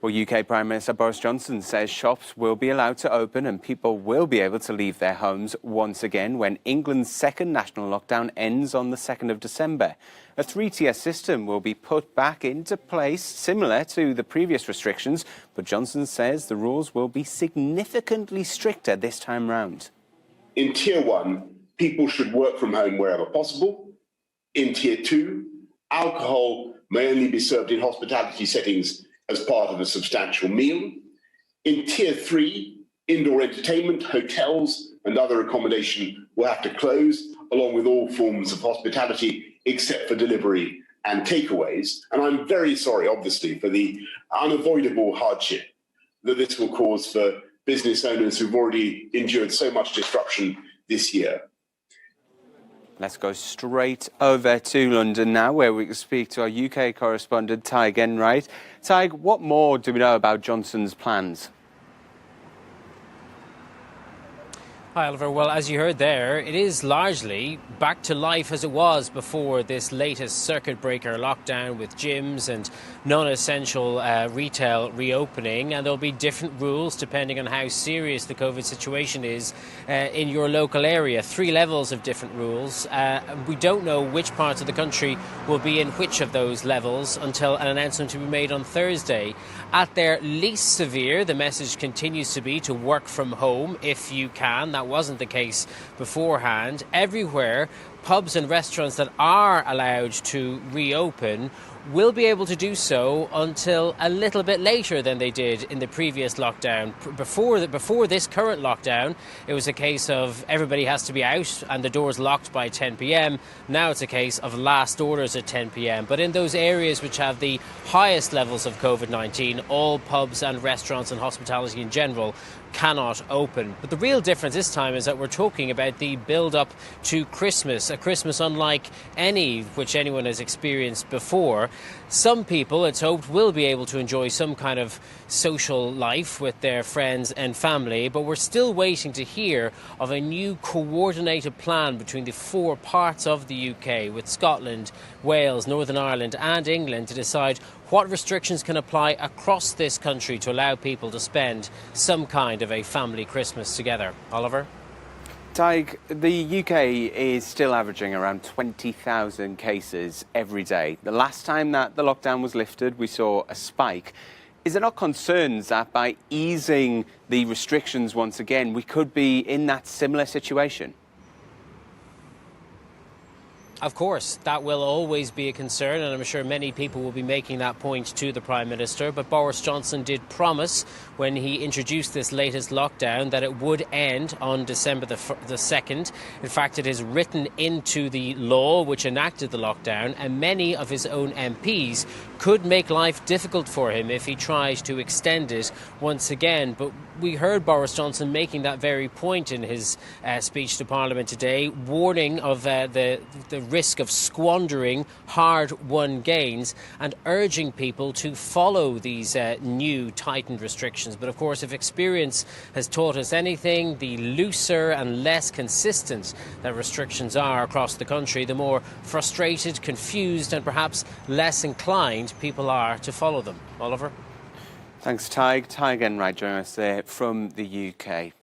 Well, UK Prime Minister Boris Johnson says shops will be allowed to open and people will be able to leave their homes once again when England's second national lockdown ends on the 2nd of December. A three-tier system will be put back into place, similar to the previous restrictions, but Johnson says the rules will be significantly stricter this time round. In Tier 1, people should work from home wherever possible. In Tier 2, alcohol may only be served in hospitality settings as part of a substantial meal. In Tier 3, indoor entertainment, hotels and other accommodation will have to close, along with all forms of hospitality except for delivery and takeaways. And I'm very sorry, obviously, for the unavoidable hardship that this will cause for business owners who've already endured so much disruption this year. Let's go straight over to London now, where we can speak to our UK correspondent, Tig Enright. Tig, what more do we know about Johnson's plans? Hi, Oliver. Well, as you heard there, it is largely back to life as it was before this latest circuit breaker lockdown, with gyms and non-essential retail reopening. And there'll be different rules depending on how serious the COVID situation is in your local area. 3 levels of different rules. We don't know which parts of the country will be in which of those levels until an announcement to be made on Thursday. At their least severe, the message continues to be to work from home if you can. That wasn't the case beforehand. Everywhere, pubs and restaurants that are allowed to reopen will be able to do so until a little bit later than they did in the previous lockdown. Before this current lockdown, it was a case of everybody has to be out and the doors locked by 10 p.m. Now it's a case of last orders at 10 p.m. But in those areas which have the highest levels of COVID-19, all pubs and restaurants and hospitality in general cannot open. But the real difference this time is that we're talking about the build-up to Christmas, a Christmas unlike any which anyone has experienced before. Some people, it's hoped, will be able to enjoy some kind of social life with their friends and family, but we're still waiting to hear of a new coordinated plan between the 4 parts of the UK, with Scotland, Wales, Northern Ireland and England, to decide what restrictions can apply across this country to allow people to spend some kind of a family Christmas together. Oliver? Tig, the UK is still averaging around 20,000 cases every day. The last time that the lockdown was lifted, we saw a spike. Is there not concerns that by easing the restrictions once again, we could be in that similar situation? Of course, that will always be a concern, and I'm sure many people will be making that point to the Prime Minister. But Boris Johnson did promise when he introduced this latest lockdown that it would end on December the 2nd. In fact, it is written into the law which enacted the lockdown, and many of his own MPs could make life difficult for him if he tries to extend it once again. But we heard Boris Johnson making that very point in his speech to Parliament today, warning of the risk of squandering hard-won gains and urging people to follow these new tightened restrictions. But of course, if experience has taught us anything, the looser and less consistent that restrictions are across the country, the more frustrated, confused and perhaps less inclined people are to follow them. Oliver? Thanks, Tig. Tig Enright joining us there from the UK.